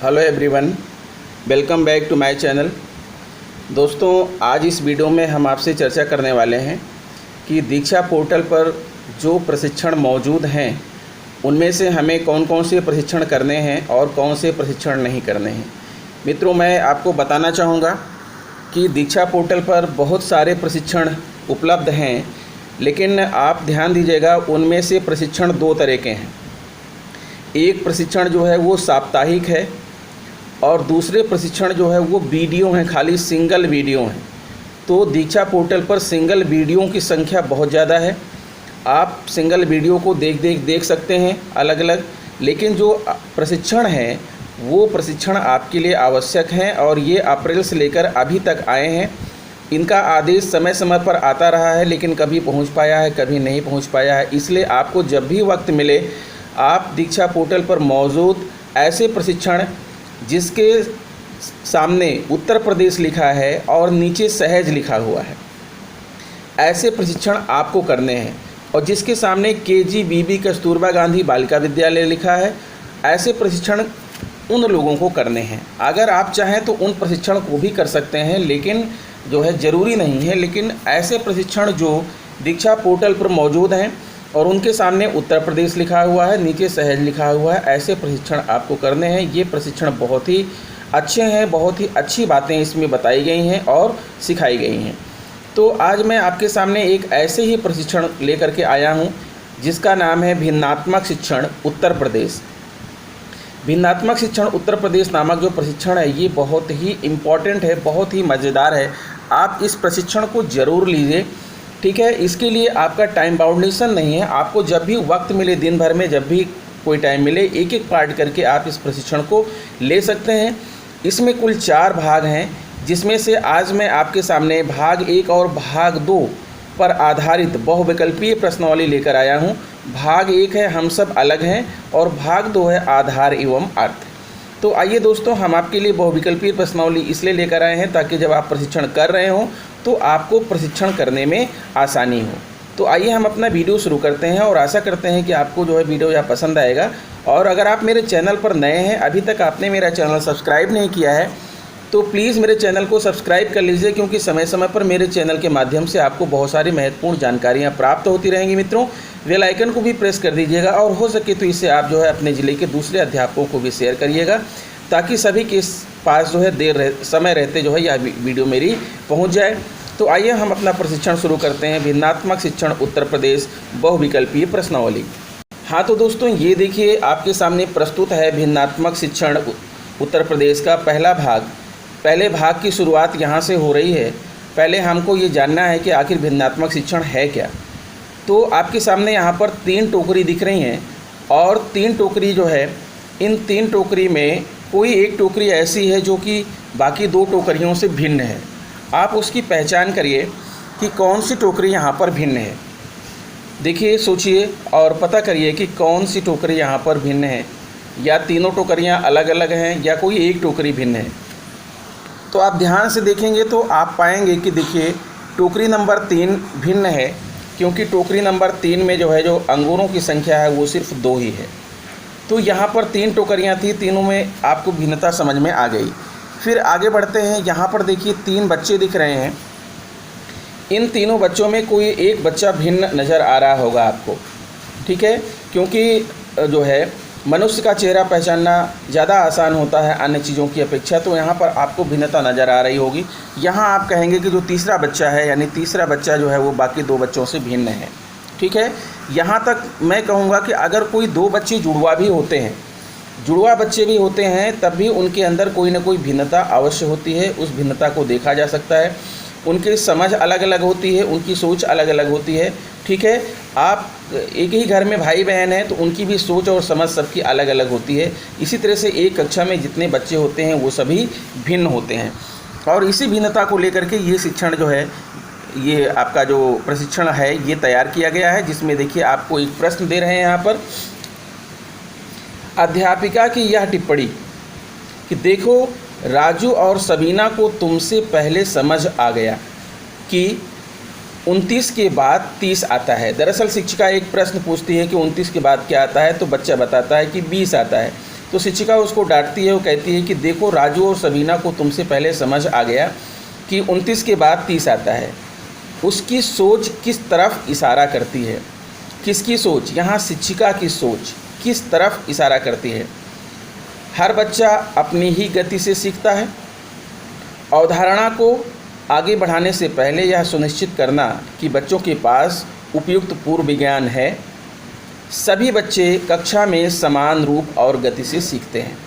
Hello everyone, welcome back to my channel. दोस्तों, आज इस वीडियो में हम आपसे चर्चा करने वाले हैं कि दीक्षा पोर्टल पर जो प्रशिक्षण मौजूद हैं उनमें से हमें कौन कौन से प्रशिक्षण करने हैं और कौन से प्रशिक्षण नहीं करने हैं। मित्रों, मैं आपको बताना चाहूँगा कि दीक्षा पोर्टल पर बहुत सारे प्रशिक्षण उपलब्ध हैं, लेकिन आप ध्यान दीजिएगा, उनमें से प्रशिक्षण दो तरह के हैं। एक प्रशिक्षण जो है वो साप्ताहिक है और दूसरे प्रशिक्षण जो है वो वीडियो हैं, खाली सिंगल वीडियो हैं। तो दीक्षा पोर्टल पर सिंगल वीडियो की संख्या बहुत ज़्यादा है। आप सिंगल वीडियो को देख सकते हैं अलग अलग, लेकिन जो प्रशिक्षण है वो प्रशिक्षण आपके लिए आवश्यक हैं और ये अप्रैल से लेकर अभी तक आए हैं। इनका आदेश समय समय पर आता रहा है, लेकिन कभी पहुंच पाया है, कभी नहीं पहुंच पाया है। इसलिए आपको जब भी वक्त मिले आप दीक्षा पोर्टल पर मौजूद ऐसे प्रशिक्षण जिसके सामने उत्तर प्रदेश लिखा है और नीचे सहज लिखा हुआ है, ऐसे प्रशिक्षण आपको करने हैं। और जिसके सामने KGBB कस्तूरबा गांधी बालिका विद्यालय लिखा है, ऐसे प्रशिक्षण उन लोगों को करने हैं। अगर आप चाहें तो उन प्रशिक्षण को भी कर सकते हैं, लेकिन जो है ज़रूरी नहीं है। लेकिन ऐसे प्रशिक्षण जो दीक्षा पोर्टल पर मौजूद हैं और उनके सामने उत्तर प्रदेश लिखा हुआ है, नीचे सहज लिखा हुआ है, ऐसे प्रशिक्षण आपको करने हैं। ये प्रशिक्षण बहुत ही अच्छे हैं, बहुत ही अच्छी बातें इसमें बताई गई हैं और सिखाई गई हैं। तो आज मैं आपके सामने एक ऐसे ही प्रशिक्षण लेकर के आया हूँ जिसका नाम है भिन्नात्मक शिक्षण उत्तर प्रदेश। भिन्नात्मक शिक्षण उत्तर प्रदेश नामक जो प्रशिक्षण है ये बहुत ही इम्पॉर्टेंट है, बहुत ही मज़ेदार है। आप इस प्रशिक्षण को ज़रूर लीजिए, ठीक है। इसके लिए आपका टाइम बाउंडेशन नहीं है, आपको जब भी वक्त मिले, दिन भर में जब भी कोई टाइम मिले, एक एक पार्ट करके आप इस प्रशिक्षण को ले सकते हैं। इसमें कुल 4 भाग हैं, जिसमें से आज मैं आपके सामने भाग 1 और भाग 2 पर आधारित बहुविकल्पीय प्रश्नावली लेकर आया हूं। भाग 1 है हम सब अलग हैं और भाग 2 है आधार एवं अर्थ। तो आइए दोस्तों, हम आपके लिए बहुविकल्पीय प्रश्नावली इसलिए लेकर आए हैं ताकि जब आप प्रशिक्षण कर रहे हों तो आपको प्रशिक्षण करने में आसानी हो। तो आइए हम अपना वीडियो शुरू करते हैं और आशा करते हैं कि आपको जो है वीडियो या पसंद आएगा। और अगर आप मेरे चैनल पर नए हैं, अभी तक आपने मेरा चैनल सब्सक्राइब नहीं किया है, तो प्लीज़ मेरे चैनल को सब्सक्राइब कर लीजिए, क्योंकि समय समय पर मेरे चैनल के माध्यम से आपको बहुत सारी महत्वपूर्ण जानकारियाँ प्राप्त होती रहेंगी। मित्रों, बेल आइकन को भी प्रेस कर दीजिएगा और हो सके तो इससे आप जो है अपने ज़िले के दूसरे अध्यापकों को भी शेयर करिएगा, ताकि सभी के पास जो है समय रहते जो है यह वीडियो मेरी पहुँच जाए। तो आइए हम अपना प्रशिक्षण शुरू करते हैं। भिन्नात्मक शिक्षण उत्तर प्रदेश बहुविकल्पीय प्रश्नावली। हाँ तो दोस्तों, ये देखिए आपके सामने प्रस्तुत है भिन्नात्मक शिक्षण उत्तर प्रदेश का पहला भाग। पहले भाग की शुरुआत यहाँ से हो रही है। पहले हमको ये जानना है कि आखिर भिन्नात्मक शिक्षण है क्या। तो आपके सामने यहाँ पर 3 टोकरी दिख रही हैं और 3 टोकरी जो है, इन 3 टोकरी में कोई एक टोकरी ऐसी है जो कि बाकी 2 टोकरियों से भिन्न है। आप उसकी पहचान करिए कि कौन सी टोकरी यहाँ पर भिन्न है। देखिए, सोचिए और पता करिए कि कौन सी टोकरी यहाँ पर भिन्न है, या तीनों टोकरियाँ अलग अलग हैं या कोई एक टोकरी भिन्न है। तो आप ध्यान से देखेंगे तो आप पाएंगे कि देखिए टोकरी नंबर 3 भिन्न है, क्योंकि टोकरी नंबर 3 में जो है जो अंगूरों की संख्या है वो सिर्फ 2 ही है। तो यहाँ पर 3 टोकरियाँ थी, तीनों में आपको भिन्नता समझ में आ गई। फिर आगे बढ़ते हैं। यहाँ पर देखिए 3 बच्चे दिख रहे हैं। इन तीनों बच्चों में कोई एक बच्चा भिन्न नज़र आ रहा होगा आपको, ठीक है, क्योंकि जो है मनुष्य का चेहरा पहचानना ज़्यादा आसान होता है अन्य चीज़ों की अपेक्षा। तो यहाँ पर आपको भिन्नता नज़र आ रही होगी। यहाँ आप कहेंगे कि जो तीसरा बच्चा है, यानी तीसरा बच्चा जो है वो बाकी 2 बच्चों से भिन्न है, ठीक है। यहाँ तक मैं कहूँगा कि अगर कोई 2 बच्चे जुड़वा भी होते हैं, जुड़वा बच्चे भी होते हैं, तब भी उनके अंदर कोई ना कोई भिन्नता अवश्य होती है। उस भिन्नता को देखा जा सकता है। उनकी समझ अलग अलग होती है, उनकी सोच अलग अलग होती है, ठीक है। आप एक ही घर में भाई बहन हैं तो उनकी भी सोच और समझ सबकी अलग अलग होती है। इसी तरह से एक कक्षा में जितने बच्चे होते हैं वो सभी भिन्न होते हैं, और इसी भिन्नता को लेकर के ये शिक्षण जो है, ये आपका जो प्रशिक्षण है ये तैयार किया गया है। जिसमें देखिए आपको एक प्रश्न दे रहे हैं यहाँ पर, अध्यापिका की यह टिप्पणी कि देखो राजू और सबीना को तुमसे पहले समझ आ गया कि 29 के बाद 30 आता है। दरअसल शिक्षिका एक प्रश्न पूछती है कि 29 के बाद क्या आता है, तो बच्चा बताता है कि 20 आता है। तो शिक्षिका उसको डांटती है, वो कहती है कि देखो राजू और सबीना को तुमसे पहले समझ आ गया कि 29 के बाद 30 आता है। उसकी सोच किस तरफ इशारा करती है? किसकी सोच? यहाँ शिक्षिका की सोच किस तरफ इशारा करती है? हर बच्चा अपनी ही गति से सीखता है। अवधारणा को आगे बढ़ाने से पहले यह सुनिश्चित करना कि बच्चों के पास उपयुक्त पूर्व विज्ञान है। सभी बच्चे कक्षा में समान रूप और गति से सीखते हैं।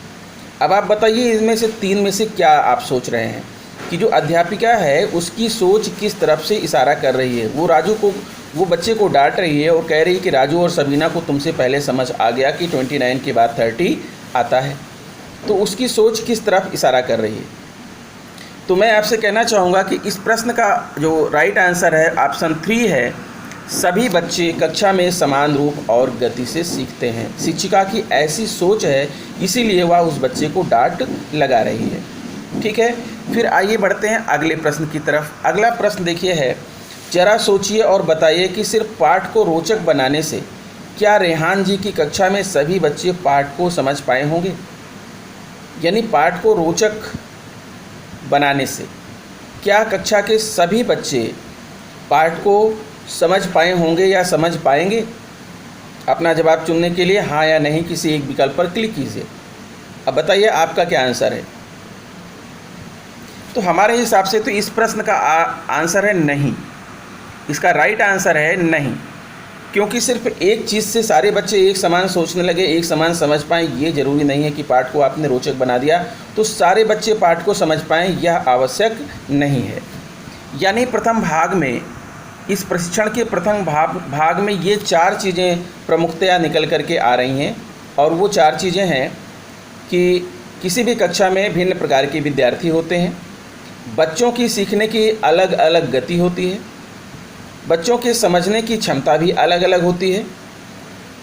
अब आप बताइए इसमें से 3 में से क्या आप सोच रहे हैं कि जो अध्यापिका है उसकी सोच किस तरफ से इशारा कर रही है? वो बच्चे को डांट रही है और कह रही है कि राजू और सबीना को तुमसे पहले समझ आ गया कि 29 के बाद 30 आता है। तो उसकी सोच किस तरफ इशारा कर रही है? तो मैं आपसे कहना चाहूँगा कि इस प्रश्न का जो राइट आंसर है ऑप्शन 3 है। सभी बच्चे कक्षा में समान रूप और गति से सीखते हैं। शिक्षिका की ऐसी सोच है, इसीलिए वह उस बच्चे को डांट लगा रही है। ठीक है, फिर आइए बढ़ते हैं अगले प्रश्न की तरफ। अगला प्रश्न देखिए है, जरा सोचिए और बताइए कि सिर्फ पाठ को रोचक बनाने से क्या रेहान जी की कक्षा में सभी बच्चे पाठ को समझ पाए होंगे? यानी पाठ को रोचक बनाने से क्या कक्षा के सभी बच्चे पाठ को समझ पाए होंगे या समझ पाएंगे? अपना जवाब चुनने के लिए हाँ या नहीं किसी एक विकल्प पर क्लिक कीजिए। अब बताइए आपका क्या आंसर है। तो हमारे हिसाब से तो इस प्रश्न का आंसर है नहीं। इसका राइट आंसर है नहीं, क्योंकि सिर्फ एक चीज़ से सारे बच्चे एक समान सोचने लगे, एक समान समझ पाएँ, ये ज़रूरी नहीं है कि पाठ को आपने रोचक बना दिया तो सारे बच्चे पाठ को समझ पाएँ, यह आवश्यक नहीं है। यानी प्रथम भाग में, इस प्रशिक्षण के प्रथम भाग में ये 4 चीज़ें प्रमुखतया निकल करके आ रही हैं, और वो 4 चीज़ें हैं कि किसी भी कक्षा में भिन्न प्रकार के विद्यार्थी होते हैं, बच्चों की सीखने की अलग अलग गति होती है, बच्चों के समझने की क्षमता भी अलग अलग होती है,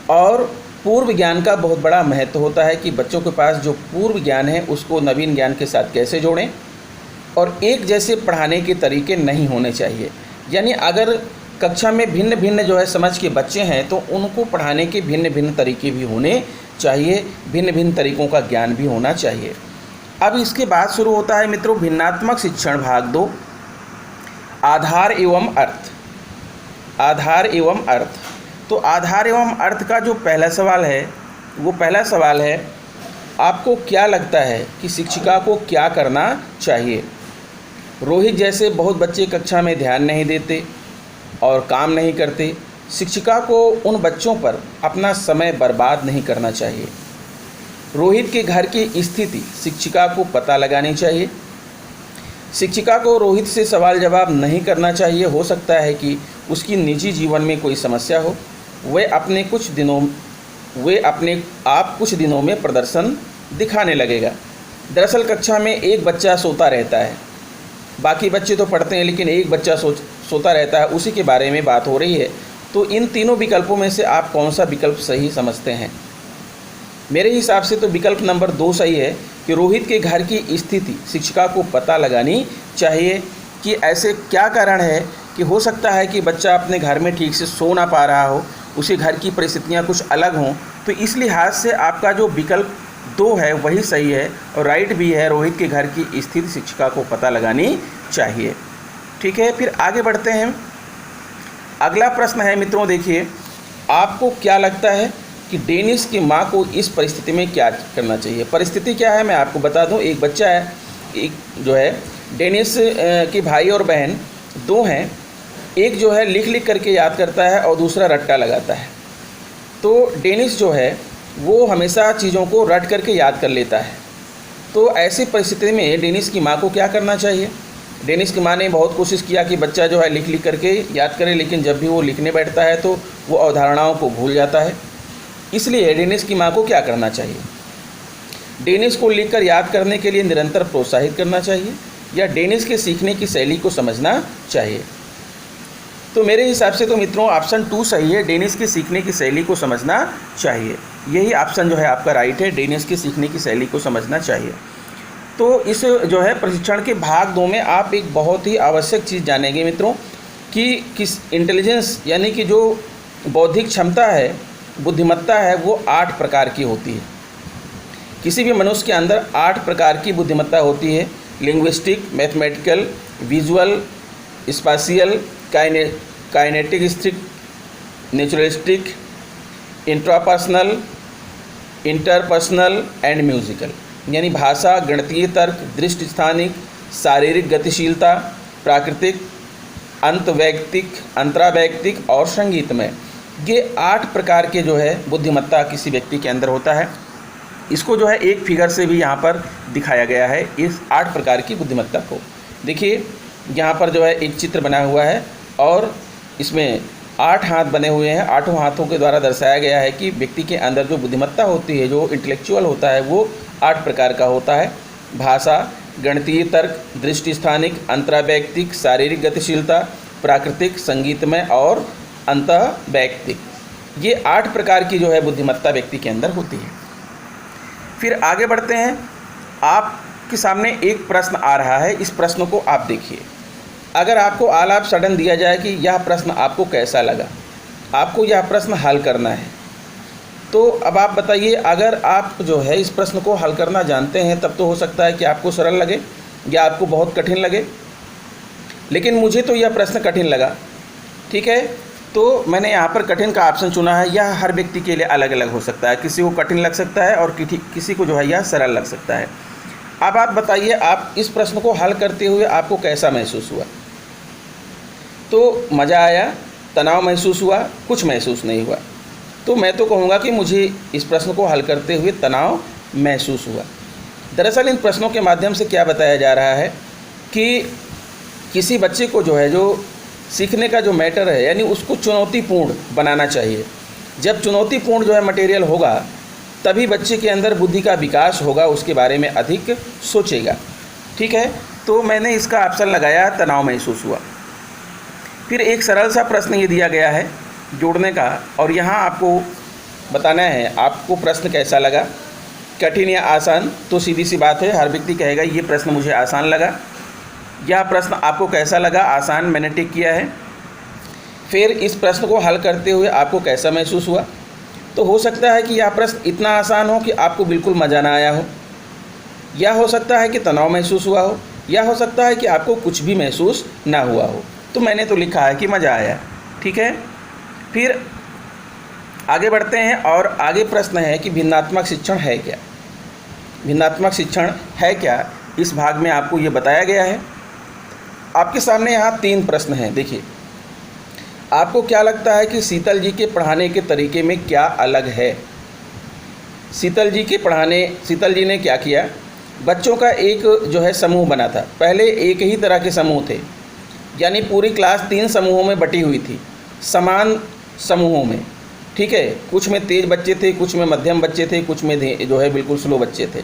और पूर्व ज्ञान का बहुत बड़ा महत्व होता है कि बच्चों के पास जो पूर्व ज्ञान है उसको नवीन ज्ञान के साथ कैसे जोड़ें, और एक जैसे पढ़ाने के तरीके नहीं होने चाहिए। यानी अगर कक्षा में भिन्न भिन्न जो है समझ के बच्चे हैं तो उनको पढ़ाने के भिन्न भिन्न तरीके भी होने चाहिए, भिन्न भिन्न तरीक़ों का ज्ञान भी होना चाहिए। अब इसके बाद शुरू होता है मित्रों भिन्नात्मक शिक्षण भाग 2, आधार एवं अर्थ। आधार एवं अर्थ। तो आधार एवं अर्थ का जो पहला सवाल है, वो पहला सवाल है, आपको क्या लगता है कि शिक्षिका को क्या करना चाहिए? रोहित जैसे बहुत बच्चे कक्षा में ध्यान नहीं देते और काम नहीं करते। शिक्षिका को उन बच्चों पर अपना समय बर्बाद नहीं करना चाहिए। रोहित के घर की स्थिति शिक्षिका को पता लगानी चाहिए। शिक्षिका को रोहित से सवाल जवाब नहीं करना चाहिए। हो सकता है कि उसकी निजी जीवन में कोई समस्या हो। वह अपने आप कुछ दिनों में प्रदर्शन दिखाने लगेगा। दरअसल कक्षा में एक बच्चा सोता रहता है, बाकी बच्चे तो पढ़ते हैं लेकिन एक बच्चा सोता रहता है, उसी के बारे में बात हो रही है। तो इन तीनों विकल्पों में से आप कौन सा विकल्प सही समझते हैं? मेरे हिसाब से तो विकल्प नंबर 2 सही है कि रोहित के घर की स्थिति शिक्षिका को पता लगानी चाहिए कि ऐसे क्या कारण है कि हो सकता है कि बच्चा अपने घर में ठीक से सो ना पा रहा हो, उसी घर की परिस्थितियाँ कुछ अलग हों। तो इस लिहाज से आपका जो विकल्प 2 है वही सही है और राइट भी है। रोहित के घर की स्थिति शिक्षिका को पता लगानी चाहिए। ठीक है, फिर आगे बढ़ते हैं। अगला प्रश्न है मित्रों, देखिए आपको क्या लगता है कि डेनिस की माँ को इस परिस्थिति में क्या करना चाहिए? परिस्थिति क्या है मैं आपको बता दूं। एक बच्चा है, एक जो है डेनिस के भाई और बहन 2 हैं। एक जो है लिख लिख करके याद करता है और दूसरा रट्टा लगाता है। तो डेनिस जो है वो हमेशा चीज़ों को रट करके याद कर लेता है। तो ऐसी परिस्थिति में डेनिस की माँ को क्या करना चाहिए? डेनिस की माँ ने बहुत कोशिश किया कि बच्चा जो है लिख लिख करके याद करे, लेकिन जब भी वो लिखने बैठता है तो वो अवधारणाओं को भूल जाता है। इसलिए डेनिस की माँ को क्या करना चाहिए? डेनिस को लिखकर याद करने के लिए निरंतर प्रोत्साहित करना चाहिए या डेनिस के सीखने की शैली को समझना चाहिए? तो मेरे हिसाब से तो मित्रों ऑप्शन 2 सही है, डेनिस के सीखने की शैली को समझना चाहिए। यही ऑप्शन जो है आपका राइट है, डेनिस के सीखने की शैली को समझना चाहिए। तो इस जो है प्रशिक्षण के भाग 2 में आप एक बहुत ही आवश्यक चीज़ जानेंगे मित्रों कि किस इंटेलिजेंस यानी कि जो बौद्धिक क्षमता है, बुद्धिमत्ता है, वो 8 प्रकार की होती है। किसी भी मनुष्य के अंदर 8 प्रकार की बुद्धिमत्ता होती है। Linguistic, mathematical, visual, spatial, kinesthetic, naturalistic, intrapersonal, interpersonal and musical. यानी भाषा, गणितीय तर्क, दृष्टि स्थानिक, शारीरिक गतिशीलता, प्राकृतिक, अंतवैयक्तिक, अंतरावैयक्तिक और संगीतमय। ये 8 प्रकार के जो है बुद्धिमत्ता किसी व्यक्ति के अंदर होता है। इसको जो है एक फिगर से भी यहाँ पर दिखाया गया है, इस 8 प्रकार की बुद्धिमत्ता को। देखिए यहाँ पर जो है एक चित्र बना हुआ है और इसमें 8 हाथ बने हुए हैं। 8 हाथों के द्वारा दर्शाया गया है कि व्यक्ति के अंदर जो बुद्धिमत्ता होती है, जो इंटेलेक्चुअल होता है, वो 8 प्रकार का होता है। भाषा, गणितीय तर्क, दृष्टि स्थानिक, अंतरावैयक्तिक, शारीरिक गतिशीलता, प्राकृतिक, संगीतमय और अंतःवैयक्तिक। ये 8 प्रकार की जो है बुद्धिमत्ता व्यक्ति के अंदर होती है। फिर आगे बढ़ते हैं। आपके सामने एक प्रश्न आ रहा है, इस प्रश्न को आप देखिए। अगर आपको ऑल ऑफ सडन दिया जाए कि यह प्रश्न आपको कैसा लगा, आपको यह प्रश्न हल करना है, तो अब आप बताइए, अगर आप जो है इस प्रश्न को हल करना जानते हैं तब तो हो सकता है कि आपको सरल लगे या आपको बहुत कठिन लगे, लेकिन मुझे तो यह प्रश्न कठिन लगा। ठीक है, तो मैंने यहाँ पर कठिन का ऑप्शन चुना है। यह हर व्यक्ति के लिए अलग अलग हो सकता है, किसी को कठिन लग सकता है और किसी को जो है यह सरल लग सकता है। अब आप बताइए, आप इस प्रश्न को हल करते हुए आपको कैसा महसूस हुआ? तो मज़ा आया, तनाव महसूस हुआ, कुछ महसूस नहीं हुआ? तो मैं तो कहूँगा कि मुझे इस प्रश्न को हल करते हुए तनाव महसूस हुआ। दरअसल इन प्रश्नों के माध्यम से क्या बताया जा रहा है कि किसी बच्चे को जो है, जो सीखने का जो मैटर है, यानी उसको चुनौतीपूर्ण बनाना चाहिए। जब चुनौतीपूर्ण जो है मटेरियल होगा, तभी बच्चे के अंदर बुद्धि का विकास होगा, उसके बारे में अधिक सोचेगा। ठीक है, तो मैंने इसका ऑप्शन लगाया, तनाव महसूस हुआ। फिर एक सरल सा प्रश्न ये दिया गया है जोड़ने का, और यहाँ आपको बताना है आपको प्रश्न कैसा लगा, कठिन या आसान। तो सीधी सी बात है, हर व्यक्ति कहेगा ये प्रश्न मुझे आसान लगा। यह प्रश्न आपको कैसा लगा? आसान मैंने टिक किया है। फिर इस प्रश्न को हल करते हुए आपको कैसा महसूस हुआ? तो हो सकता है कि यह प्रश्न इतना आसान हो कि आपको बिल्कुल मज़ा ना आया हो, या हो सकता है कि तनाव महसूस हुआ हो, या हो सकता है कि आपको कुछ भी महसूस ना हुआ हो। तो मैंने तो लिखा है कि मज़ा आया। ठीक है, फिर आगे बढ़ते हैं और आगे प्रश्न है कि भिन्नात्मक शिक्षण है क्या? भिन्नात्मक शिक्षण है क्या, इस भाग में आपको ये बताया गया है। आपके सामने यहाँ 3 प्रश्न हैं। देखिए, आपको क्या लगता है कि शीतल जी के पढ़ाने के तरीके में क्या अलग है? शीतल जी ने क्या किया? बच्चों का एक जो है समूह बना था। पहले एक ही तरह के समूह थे, यानी पूरी क्लास 3 समूहों में बटी हुई थी, समान समूहों में। ठीक है, कुछ में तेज़ बच्चे थे, कुछ में मध्यम बच्चे थे, कुछ में जो है बिल्कुल स्लो बच्चे थे।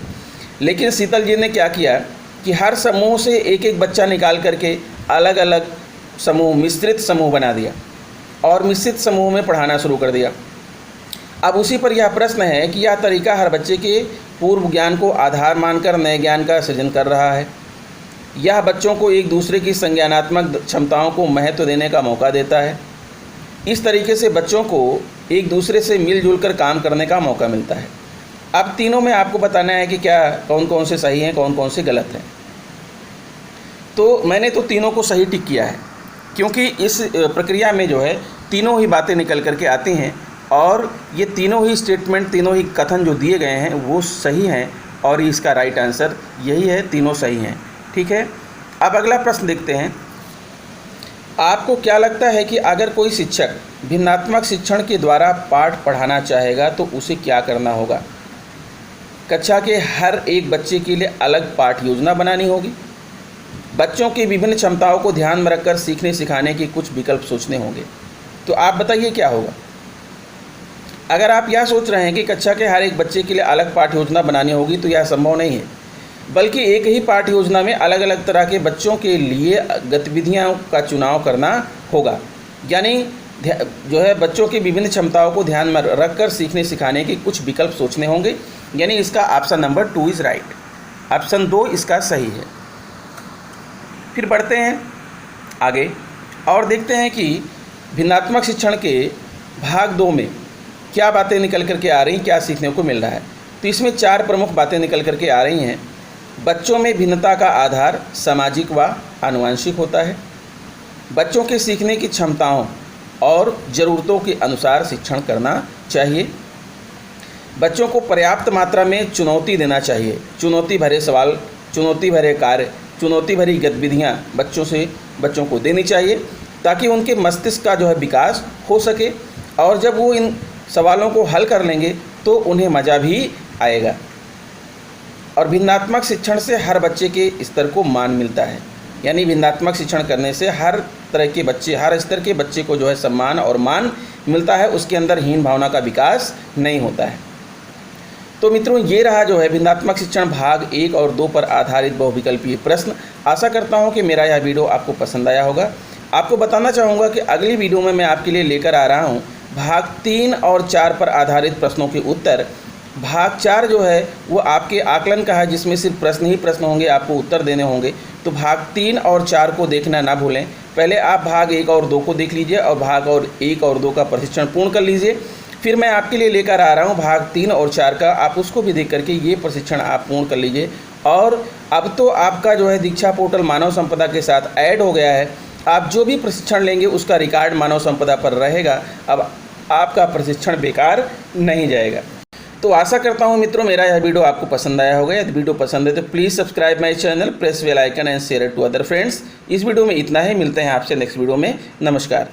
लेकिन शीतल जी ने क्या किया कि हर समूह से एक एक बच्चा निकाल करके अलग अलग समूह, मिश्रित समूह बना दिया और मिश्रित समूह में पढ़ाना शुरू कर दिया। अब उसी पर यह प्रश्न है कि यह तरीका हर बच्चे के पूर्व ज्ञान को आधार मानकर नए ज्ञान का सृजन कर रहा है। यह बच्चों को एक दूसरे की संज्ञानात्मक क्षमताओं को महत्व देने का मौका देता है। इस तरीके से बच्चों को एक दूसरे से मिलजुल कर काम करने का मौका मिलता है। अब तीनों में आपको बताना है कि क्या कौन कौन से सही हैं, कौन कौन से गलत हैं। तो मैंने तो तीनों को सही टिक किया है, क्योंकि इस प्रक्रिया में जो है तीनों ही बातें निकल करके आती हैं और ये तीनों ही स्टेटमेंट, तीनों ही कथन जो दिए गए हैं वो सही हैं और इसका राइट आंसर यही है, तीनों सही हैं। ठीक है, अब अगला प्रश्न देखते हैं। आपको क्या लगता है कि अगर कोई शिक्षक भिन्नात्मक शिक्षण के द्वारा पाठ पढ़ाना चाहेगा तो उसे क्या करना होगा? कक्षा के हर एक बच्चे के लिए अलग पाठ योजना बनानी होगी। बच्चों की विभिन्न क्षमताओं को ध्यान में रखकर सीखने सिखाने के कुछ विकल्प सोचने होंगे। तो आप बताइए क्या होगा? अगर आप यह सोच रहे हैं कि कक्षा के हर एक बच्चे के लिए अलग पाठ योजना बनानी होगी तो यह संभव नहीं है, बल्कि एक ही पाठ योजना में अलग अलग तरह के बच्चों के लिए गतिविधियों का चुनाव करना होगा। यानी जो है बच्चों की विभिन्न क्षमताओं को ध्यान में रखकर सीखने सिखाने के कुछ विकल्प सोचने होंगे। यानी इसका option number 2 is right, option 2 इसका सही है। फिर बढ़ते हैं आगे और देखते हैं कि भिन्नात्मक शिक्षण के भाग 2 में क्या बातें निकल करके आ रही, क्या सीखने को मिल रहा है। तो इसमें 4 प्रमुख बातें निकल करके आ रही हैं। बच्चों में भिन्नता का आधार सामाजिक व आनुवंशिक होता है। बच्चों के सीखने की क्षमताओं और ज़रूरतों के अनुसार शिक्षण करना चाहिए। बच्चों को पर्याप्त मात्रा में चुनौती देना चाहिए। चुनौती भरे सवाल, चुनौती भरे कार्य, चुनौती भरी गतिविधियाँ बच्चों को देनी चाहिए ताकि उनके मस्तिष्क का जो है विकास हो सके, और जब वो इन सवालों को हल कर लेंगे तो उन्हें मज़ा भी आएगा। और भिन्नात्मक शिक्षण से हर बच्चे के स्तर को मान मिलता है, यानी भिन्नात्मक शिक्षण करने से हर तरह के बच्चे, हर स्तर के बच्चे को जो है सम्मान और मान मिलता है, उसके अंदर हीन भावना का विकास नहीं होता है। तो मित्रों, ये रहा जो है भिन्नात्मक शिक्षण भाग 1 और 2 पर आधारित बहुविकल्पीय प्रश्न। आशा करता हूँ कि मेरा यह वीडियो आपको पसंद आया होगा। आपको बताना चाहूँगा कि अगली वीडियो में मैं आपके लिए लेकर आ रहा हूँ भाग 3 और 4 पर आधारित प्रश्नों के उत्तर। भाग 4 जो है वो आपके आकलन का है, जिसमें सिर्फ प्रश्न ही प्रश्न होंगे, आपको उत्तर देने होंगे। तो भाग 3 और 4 को देखना ना भूलें। पहले आप भाग 1 और 2 को देख लीजिए और भाग 1 और 2 का प्रशिक्षण पूर्ण कर लीजिए। फिर मैं आपके लिए लेकर आ रहा हूँ भाग 3 और 4 का, आप उसको भी देख करके ये प्रशिक्षण आप पूर्ण कर लीजिए। और अब तो आपका जो है दीक्षा पोर्टल मानव संपदा के साथ ऐड हो गया है। आप जो भी प्रशिक्षण लेंगे उसका रिकॉर्ड मानव संपदा पर रहेगा। अब आपका प्रशिक्षण बेकार नहीं जाएगा। तो आशा करता हूँ मित्रों मेरा यह वीडियो आपको पसंद आया होगा। यदि वीडियो पसंद है तो please subscribe my channel, press bell icon and share it to other friends. इस वीडियो में इतना ही, मिलते हैं आपसे नेक्स्ट वीडियो में। नमस्कार।